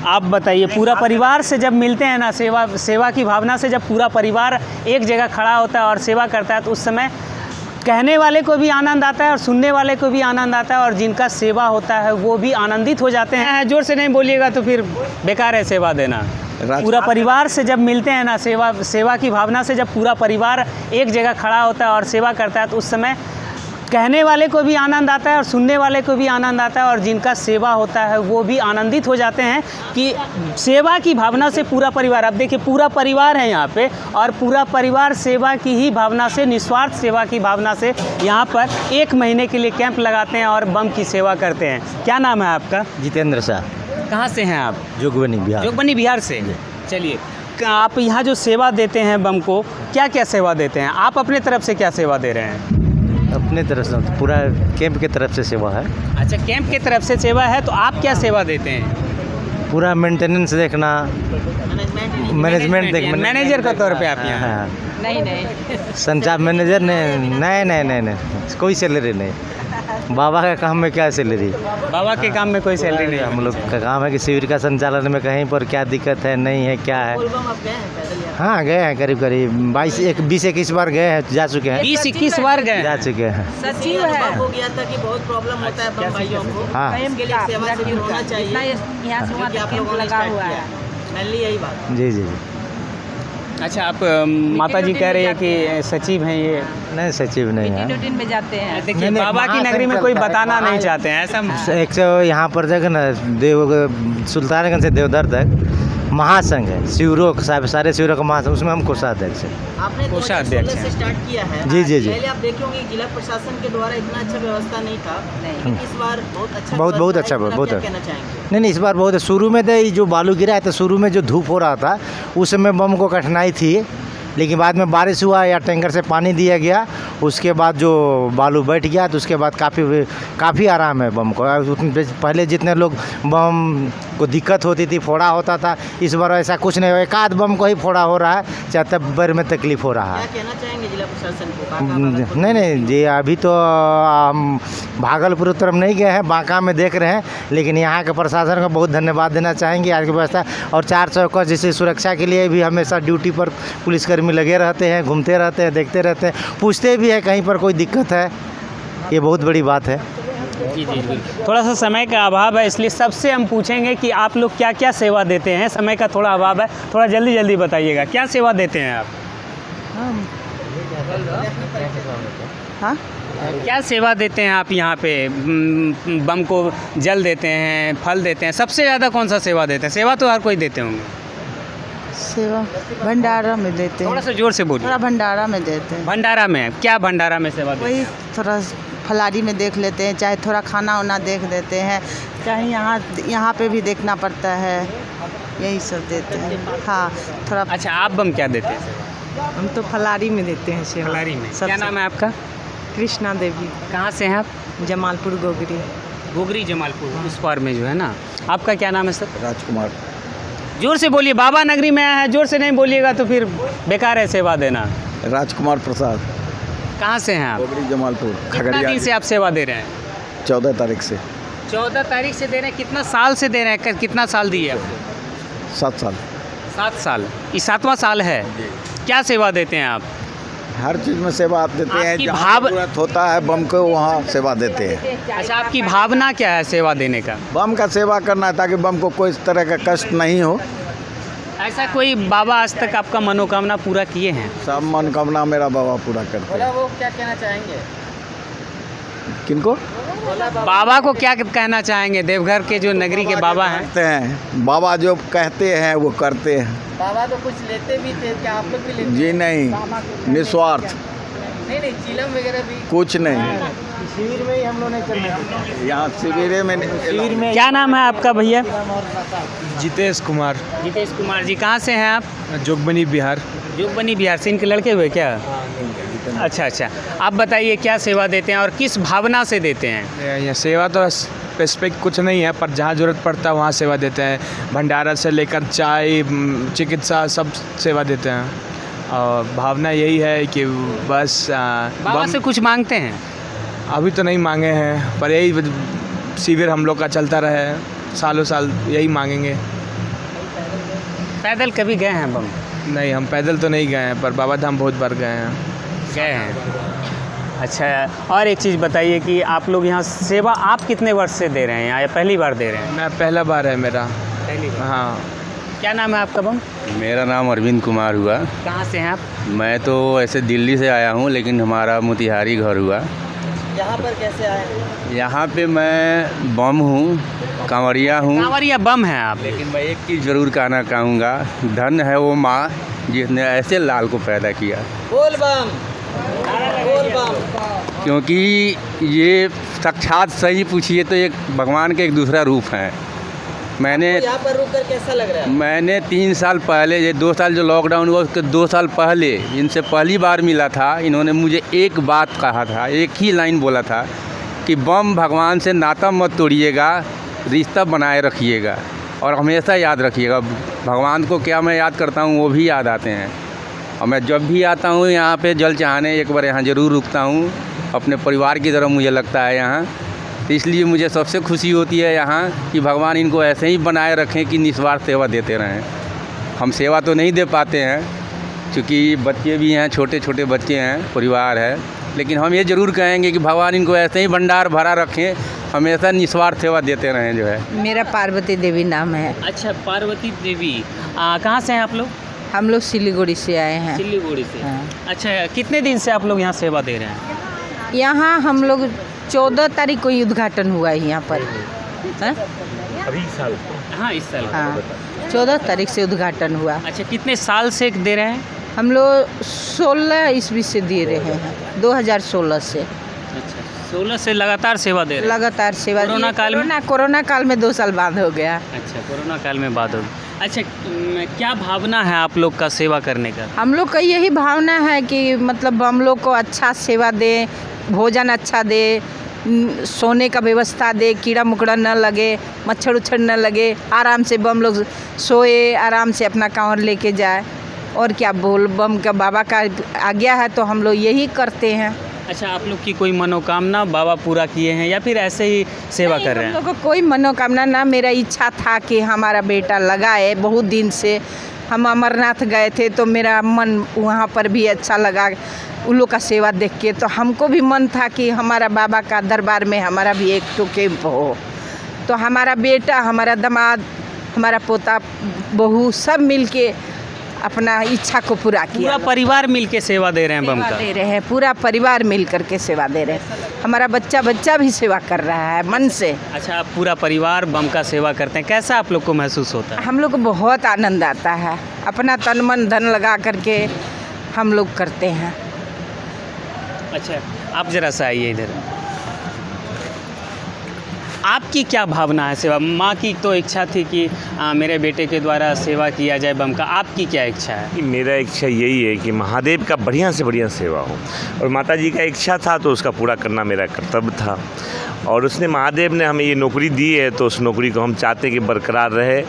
आप बताइए, पूरा परिवार से जब मिलते हैं ना, सेवा की भावना से जब पूरा परिवार एक जगह खड़ा होता है और सेवा करता है, तो उस समय कहने वाले को भी आनंद आता है और सुनने वाले को भी आनंद आता है, और जिनका सेवा होता है वो भी आनंदित हो जाते हैं। जोर से नहीं बोलिएगा तो फिर बेकार है सेवा देना। पूरा परिवार से जब मिलते हैं ना, सेवा की भावना से जब पूरा परिवार एक जगह खड़ा होता है और सेवा करता है, तो उस समय कहने वाले को भी आनंद आता है और सुनने वाले को भी आनंद आता है, और जिनका सेवा होता है वो भी आनंदित हो जाते हैं कि सेवा की भावना से पूरा परिवार, अब देखिए पूरा परिवार है यहाँ पे, और पूरा परिवार सेवा की ही भावना से, निस्वार्थ सेवा की भावना से यहाँ पर 1 महीने के लिए कैंप लगाते हैं और बम की सेवा करते हैं। क्या नाम है आपका? जितेंद्र शाह। कहाँ से हैं आप? जोगबनी बिहार। जोगबनी बिहार से। चलिए, आप यहाँ जो सेवा देते हैं बम को, क्या क्या सेवा देते हैं? आप अपने तरफ से क्या सेवा दे रहे हैं? अपने तरफ से पूरा कैंप की तरफ से सेवा है। अच्छा, कैंप की तरफ से सेवा है, तो आप क्या सेवा देते हैं? पूरा मेंटेनेंस देखना, मैनेजमेंट देखना। मैनेजर के तौर पे आप यहाँ? हाँ। नहीं संचार मैनेजर नहीं, कोई सैलरी नहीं। बाबा का काम में क्या सैलरी? बाबा के काम में कोई सैलरी नहीं। हम लोग का काम है कि शिविर का संचालन में कहीं पर क्या दिक्कत है, नहीं है, क्या है। हाँ, गए हैं करीब 20-21 बार गए हैं, जा चुके हैं। 20-21 बार गए जा चुके हैं। सचिव है हो गया था कि बहुत प्रॉब्लम होता है बम भाइयों को। हाँ इसके लिए सेवा शिविर होना चाहिए। यहाँ से आप लोगों ने लगा स्टार्ट हुआ किया है। मेनली यही बात। जी। अच्छा, आप माता जी कह रही है कि सचिव हैं ये? नहीं, सचिव नहीं है। रूटीन में जाते हैं। देखिए, बाबा की नगरी में कोई बताना नहीं चाहते हैं ऐसा। एक तो यहाँ पर देखो ना, सुल्तानगंज से देवधर तक महासंघ है, शिविरों सारे शिविरों का महासंघ, उसमें हम कोषाध्यक्ष हैं। आपने कोषाध्यक्ष से स्टार्ट किया है। जी। पहले आप देखे होंगे जिला प्रशासन के द्वारा इतना अच्छा व्यवस्था नहीं था, लेकिन इस बार बहुत अच्छा, बहुत अच्छा, बहुत क्या कहना चाहेंगे? नहीं, इस बार बहुत। शुरू में तो जो बालू गिरा है, तो शुरू में जो धूप हो रहा था उस समय बम को कठिनाई थी, लेकिन बाद में बारिश हुआ या टैंकर से पानी दिया गया, उसके बाद जो बालू बैठ गया, तो उसके बाद काफ़ी आराम है बम को। पहले जितने लोग बम को दिक्कत होती थी, फोड़ा होता था, इस बार ऐसा कुछ नहीं। एक आध बम को ही फोड़ा हो रहा है, चाहे तब बर में तकलीफ हो रहा है। क्या कहना चाहेंगे जिला प्रशासन को? नहीं जी, अभी तो हम भागलपुर तरफ नहीं गए हैं, बांका में देख रहे हैं, लेकिन यहाँ के प्रशासन को बहुत धन्यवाद देना चाहेंगे आज की व्यवस्था। और 400 का जैसे सुरक्षा के लिए भी हमेशा ड्यूटी पर पुलिसकर्मी लगे रहते हैं, घूमते रहते हैं, देखते रहते हैं, पूछते भी है कहीं पर कोई दिक्कत है। ये बहुत बड़ी बात है। जी। थोड़ा सा समय का अभाव है, इसलिए सबसे हम पूछेंगे कि आप लोग क्या क्या सेवा देते हैं। समय का थोड़ा अभाव है, थोड़ा जल्दी बताइएगा, क्या सेवा देते हैं आप? हाँ, क्या सेवा देते हैं आप यहाँ पे? बम को जल देते हैं, फल देते हैं, सबसे ज़्यादा कौन सा सेवा देते हैं? सेवा तो हर कोई देते होंगे। सेवा भंडारा में देते हैं। थोड़ा सा जोर से बोलिए। थोड़ा भंडारा में देते हैं। भंडारा में क्या? भंडारा में सेवा देते वही हैं? थोड़ा फलारी में देख लेते हैं, चाहे थोड़ा खाना वाना देख देते हैं, चाहे यहाँ पे भी देखना पड़ता है, यही सब देते हैं। हाँ, थोड़ा। अच्छा, आप बम क्या देते हैं? हम तो फलारी में देते हैं सेवा। फलारी में। क्या नाम है आपका? कृष्णा देवी। कहाँ से हैं आप? जमालपुर गोगरी जमालपुर, उस पार में जो है ना। आपका क्या नाम है सर? राजकुमार। जोर से बोलिए, बाबा नगरी में आया है, जोर से नहीं बोलिएगा तो फिर बेकार है सेवा देना। राजकुमार प्रसाद। कहाँ से हैं आप? गोगरी जमालपुर, कितना दिन से आप सेवा दे रहे हैं? 14 तारीख से। 14 तारीख से दे रहे हैं। कितना साल से दे रहे हैं? कितना साल दिए आप? 7 साल। 7 साल। ये 7वां साल है। क्या सेवा देते हैं आप? हर चीज़ में सेवा आप देते हैं। जहाँ जरूरत होता है बम को, वहाँ सेवा देते हैं। अच्छा, आपकी भावना क्या है सेवा देने का? बम का सेवा करना है ताकि बम को कोई तरह का कष्ट नहीं हो। ऐसा कोई बाबा आज तक आपका मनोकामना पूरा किए हैं? सब मनोकामना मेरा बाबा पूरा करते हैं। वो क्या कहना चाहेंगे? किनको? बाबा को क्या कहना चाहेंगे? देवघर के जो नगरी के बाबा हैं। बाबा जो कहते हैं वो करते हैं। बाबा तो कुछ लेते भी थे, क्या आप लोग भी लेते? जी नहीं, निस्वार्थ। नहीं, चिलम वगैरह भी कुछ नहीं। शिविर में ही हम लोग ने चलना। यहाँ शिविर में। क्या नाम है आपका भैया? जितेश कुमार। जितेश कुमार जी, कहाँ से हैं आप? जोगबनी बिहार। जोगबनी बिहार से। इनके लड़के हुए क्या? अच्छा। आप बताइए, क्या सेवा देते हैं और किस भावना से देते हैं? यह सेवा तो स्पेसिफिक कुछ नहीं है, पर जहाँ ज़रूरत पड़ता है वहाँ सेवा देते हैं। भंडारा से लेकर चाय, चिकित्सा, सब सेवा देते हैं। और भावना यही है कि बस बाबा से कुछ मांगते हैं? अभी तो नहीं मांगे हैं, पर यही शिविर हम लोग का चलता रहे, सालों साल यही मांगेंगे। पैदल कभी गए हैं बम? नहीं, हम पैदल तो नहीं गए हैं, पर बाबा धाम बहुत बार गए हैं। गए हैं। अच्छा, और एक चीज़ बताइए कि आप लोग यहाँ सेवा आप कितने वर्ष से दे रहे हैं या पहली बार दे रहे हैं? मैं पहला बार है मेरा। पहली बार। हाँ। क्या नाम है आपका बम? मेरा नाम अरविंद कुमार हुआ। कहाँ से हैं आप? मैं तो ऐसे दिल्ली से आया हूँ, लेकिन हमारा मोतिहारी घर हुआ। यहाँ पर कैसे आए? यहाँ पे मैं बम हूँ, कांवरिया हूँ। कांवरिया बम हैं आप? लेकिन मैं एक चीज़ ज़रूर कहना चाहूँगा, धन है वो माँ जिसने ऐसे लाल को पैदा किया। बोल बम, बोल बम। क्योंकि ये साक्षात सही पूछिए तो एक भगवान के एक दूसरा रूप है। मैंने यहाँ पर रुक कर कैसा लग रहा है? मैंने 3 साल पहले, ये 2 साल जो लॉकडाउन हुआ उसके 2 साल पहले इनसे पहली बार मिला था। इन्होंने मुझे एक बात कहा था, एक ही लाइन बोला था कि बम भगवान से नाता मत तोड़िएगा, रिश्ता बनाए रखिएगा और हमेशा याद रखिएगा। भगवान को क्या मैं याद करता हूँ वो भी याद आते हैं। और मैं जब भी आता हूँ यहाँ पे जल चढ़ाने, एक बार यहाँ ज़रूर रुकता हूँ। अपने परिवार की तरह मुझे लगता है यहाँ, तो इसलिए मुझे सबसे खुशी होती है यहाँ कि भगवान इनको ऐसे ही बनाए रखें कि निस्वार्थ सेवा देते रहें। हम सेवा तो नहीं दे पाते हैं क्योंकि बच्चे भी हैं, छोटे छोटे बच्चे हैं, परिवार है, लेकिन हम ये ज़रूर कहेंगे कि भगवान इनको ऐसे ही भंडार भरा रखें, हमेशा निस्वार्थ सेवा देते रहें जो है। मेरा पार्वती देवी नाम है। अच्छा, पार्वती देवी। कहाँ से हैं आप लोग? हम लोग सिलीगुड़ी से आए हैं। सिलीगुड़ी से। हाँ। अच्छा, कितने दिन से आप लोग यहाँ सेवा दे रहे हैं? यहाँ हम लोग 14 तारीख को ही उद्घाटन हुआ है यहाँ पर। हाँ? हाँ, इस साल। हाँ, 14 तारीख से उद्घाटन हुआ। अच्छा, कितने साल से दे रहे हैं? हम लोग 16 ईस्वी से दे रहे हैं, 2016 से अच्छा, 16 से लगातार सेवा दे रहे हैं? लगातार सेवा। कोरोना काल में? कोरोना काल में 2 साल बाद हो गया। अच्छा, कोरोना काल में बात होगी। अच्छा, क्या भावना है आप लोग का सेवा करने का? हम लोग का यही भावना है कि मतलब हम लोग को अच्छा सेवा दे, भोजन अच्छा दे, सोने का व्यवस्था दे, कीड़ा मकोड़ा न लगे, मच्छर उच्छर न लगे, आराम से बम लोग सोए, आराम से अपना कांवर लेके जाए। और क्या बोल, बम का बाबा का आज्ञा है तो हम लोग यही करते हैं। अच्छा, आप लोग की कोई मनोकामना बाबा पूरा किए हैं या फिर ऐसे ही सेवा कर रहे हैं? हम लोग को कोई मनोकामना ना, मेरा इच्छा था कि हमारा बेटा लगाए। बहुत दिन से हम अमरनाथ गए थे तो मेरा मन वहाँ पर भी अच्छा लगा उन लोग का सेवा देख के, तो हमको भी मन था कि हमारा बाबा का दरबार में हमारा भी एक तो कैंप हो। तो हमारा बेटा, हमारा दामाद, हमारा पोता बहू सब मिलके अपना इच्छा को पूरा किया। पूरा परिवार मिलके सेवा दे रहे हैं बम का? दे रहे हैं, पूरा परिवार मिल करके सेवा दे रहे हैं। हमारा बच्चा भी सेवा कर रहा है मन से। अच्छा, आप पूरा परिवार बम का सेवा करते हैं, कैसा आप लोग को महसूस होता है? हम लोग को बहुत आनंद आता है, अपना तन मन धन लगा करके हम लोग करते हैं। अच्छा, आप ज़रा सा आइए इधर। आपकी क्या भावना है सेवा? माँ की तो इच्छा थी कि मेरे बेटे के द्वारा सेवा किया जाए बम का, आपकी क्या इच्छा है? मेरा इच्छा यही है कि महादेव का बढ़िया से बढ़िया सेवा हो, और माता जी का इच्छा था तो उसका पूरा करना मेरा कर्तव्य था। और उसने, महादेव ने हमें ये नौकरी दी है तो उस नौकरी को हम चाहते हैं कि बरकरार रहे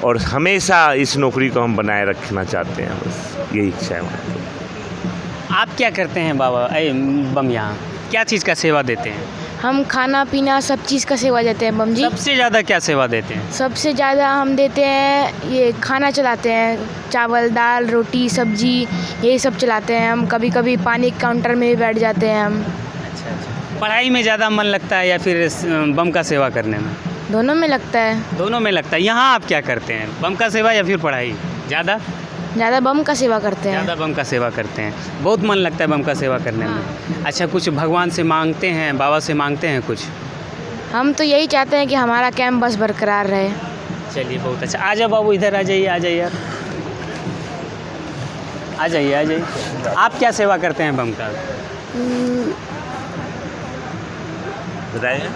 और हमेशा इस नौकरी को हम बनाए रखना चाहते हैं। बस यही इच्छा है। आप क्या करते हैं बाबा बम? यहाँ क्या चीज़ का सेवा देते हैं? हम खाना पीना सब चीज़ का सेवा देते हैं बम जी। सबसे ज़्यादा क्या सेवा देते हैं? सबसे ज़्यादा हम देते हैं ये खाना चलाते हैं, चावल दाल रोटी सब्जी यही सब चलाते हैं हम। कभी कभी पानी के काउंटर में भी बैठ जाते हैं हम। अच्छा, पढ़ाई में ज़्यादा मन लगता है या फिर बम का सेवा करने में? दोनों में लगता है। दोनों में लगता है। यहाँ आप क्या करते हैं, बम का सेवा या फिर पढ़ाई? ज़्यादा बम का सेवा करते हैं। ज़्यादा बम का सेवा करते हैं, बहुत मन लगता है बम का सेवा करने में। अच्छा, कुछ भगवान से मांगते हैं, बाबा से मांगते हैं कुछ? हम तो यही चाहते हैं कि हमारा कैंप बस बरकरार रहे। चलिए, बहुत अच्छा। आ जाओ बाबू, इधर आ जाइए, आ जाइए, आ जाइए, आ जाइए। आप क्या सेवा करते हैं बम का? बताइए।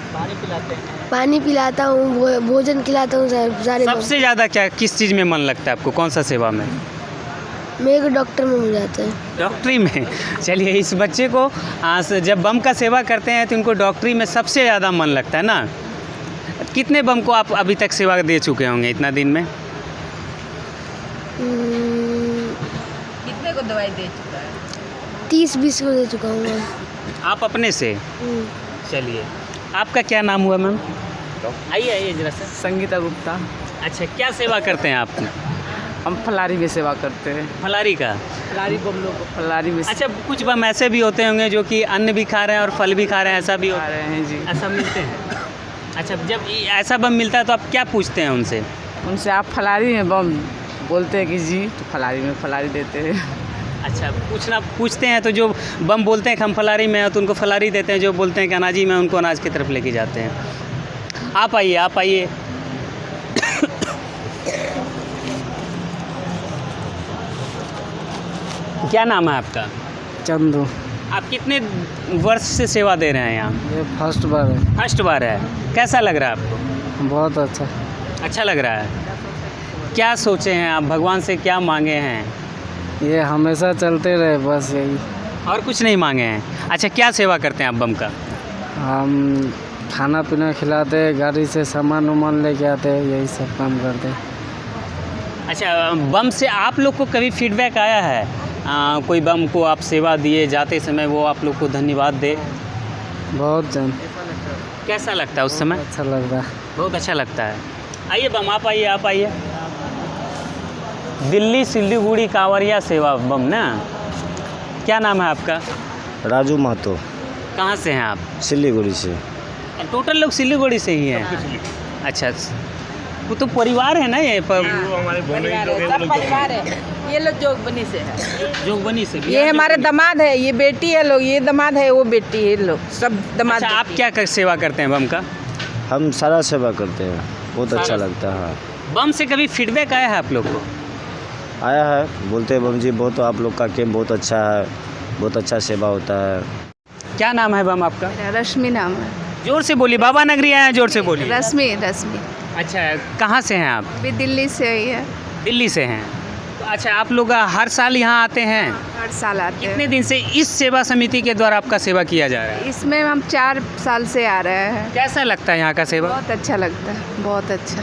पानी पिलाता हूँ, भोजन खिलाता हूँ सारे। सबसे ज़्यादा क्या, किस चीज़ में मन लगता है आपको, कौन सा सेवा में? मेरे को डॉक्टर में हो जाता है। डॉक्टरी में? चलिए, इस बच्चे को जब बम का सेवा करते हैं तो इनको डॉक्टरी में सबसे ज़्यादा मन लगता है ना। कितने बम को आप अभी तक सेवा दे चुके होंगे इतना दिन में? कितने को दवाई दे चुका है? 30-20 को दे चुका हूँ। आप अपने से? चलिए, आपका क्या नाम हुआ मैम? आइए आइए जरा सा। संगीता गुप्ता। अच्छा, क्या सेवा करते हैं आप? हम फलारी में सेवा करते हैं। फलारी का? फलारी बम लोग फलारी में अच्छा, कुछ बम ऐसे भी होते होंगे जो कि अन्न भी खा रहे हैं और फल भी खा रहे हैं, ऐसा भी आ रहे हैं जी। ऐसा मिलते हैं? अच्छा, जब ऐसा बम मिलता है तो आप क्या पूछते हैं उनसे? उनसे आप फलारी में बम बोलते हैं कि जी, तो फलारी में फलारी देते हैं। अच्छा, पूछते हैं तो जो बम बोलते हैं कि हम फलारी में हैं तो उनको फलारी देते हैं, जो बोलते हैं कि अनाजी में, उनको अनाज की तरफ लेके जाते हैं। आप आइए। क्या नाम है आपका? चंदू। आप कितने वर्ष से सेवा दे रहे हैं यहाँ? ये फर्स्ट बार है। फर्स्ट बार है। कैसा लग रहा है आपको? बहुत अच्छा। अच्छा लग रहा है। क्या सोचे हैं आप, भगवान से क्या मांगे हैं? ये हमेशा चलते रहे, बस यही। और कुछ नहीं मांगे हैं? अच्छा, क्या सेवा करते हैं आप बम का? हम खाना पीना खिलाते, गाड़ी से सामान वामान लेके आते, यही सब काम करते। अच्छा, बम से आप लोग को कभी फीडबैक आया है? कोई बम को आप सेवा दिए जाते समय वो आप लोग को धन्यवाद दे? बहुत जन। कैसा लगता है उस समय? अच्छा लग रहा है। बहुत अच्छा लगता है। आइए बम, आप आइए। दिल्ली सिल्लीगुड़ी कांवरिया सेवा बम ना? क्या नाम है आपका? राजू महतो, कहाँ से हैं आप? सिल्लीगुड़ी से। टोटल लोग सिल्लीगुड़ी से ही हैं? अच्छा, वो तो परिवार है ना ये पर? सब परिवार है। ये लोग जोगबनी से है। जोगबनी से? ये हमारे दामाद है, ये बेटी है लोग, ये दामाद है, वो बेटी है, लोग सब दामाद। अच्छा, आप क्या सेवा करते हैं बम का? हम सारा सेवा करते हैं, बहुत अच्छा सारा? लगता है। बम से कभी फीडबैक आया है आप लोग को? आया है, बोलते हैं बम जी बहुत आप लोग का कैंप बहुत अच्छा है, बहुत अच्छा सेवा होता है। क्या नाम है बम आपका? रश्मि नाम है। जोर से बोलिए, बाबा नगरी आए हैं, जोर से बोलिए। रश्मि। अच्छा, कहाँ से हैं आप? अभी दिल्ली से ही है। दिल्ली से हैं। तो अच्छा, आप लोग हर साल यहाँ आते हैं? हर साल आते कितने हैं। दिन से इस सेवा समिति के द्वारा आपका सेवा किया जा रहा है? इसमें हम 4 साल से आ रहे हैं। कैसा लगता है यहाँ का सेवा? बहुत अच्छा लगता है, बहुत अच्छा।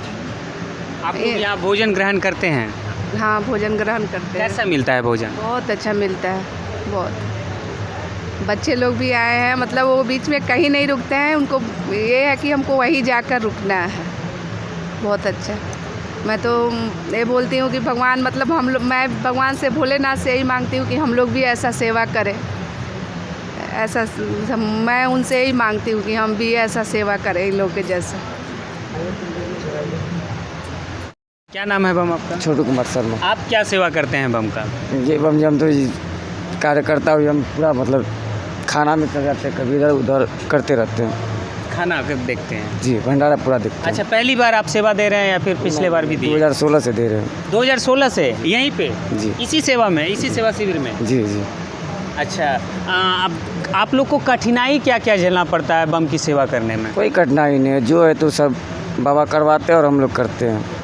आप लोग यहाँ भोजन ग्रहण करते हैं? हाँ, भोजन ग्रहण करते हैं। कैसा मिलता है भोजन? बहुत अच्छा मिलता है, बहुत। बच्चे लोग भी आए हैं, मतलब वो बीच में कहीं नहीं रुकते हैं, उनको ये है कि हमको वहीं जाकर रुकना है। बहुत अच्छा। मैं तो ये बोलती हूँ कि भगवान, मतलब मैं भगवान से, भोलेनाथ से यही मांगती हूँ कि हम लोग भी ऐसा सेवा करें। ऐसा मैं उनसे यही मांगती हूँ कि हम भी ऐसा सेवा करें इन लोग के जैसा। क्या नाम है बम आपका? छोटू कुमार शर्मा। आप क्या सेवा करते हैं बम का? ये बम हम तो कार्यकर्ता हुए, हम पूरा मतलब खाना में कर जाते, कभी इधर उधर करते रहते हैं। खाना देखते हैं? जी, भंडारा पूरा देखते हैं। अच्छा, पहली बार आप सेवा दे रहे हैं या फिर पिछले बार भी दिए? 2016 से दे रहे हैं। 2016 से यहीं पे? जी। इसी सेवा में, इसी सेवा शिविर में? जी। अच्छा, अब आप लोग को कठिनाई क्या क्या झेलना पड़ता है बम की सेवा करने में? कोई कठिनाई नहीं है, जो है तो सब बाबा करवाते हैं और हम लोग करते हैं।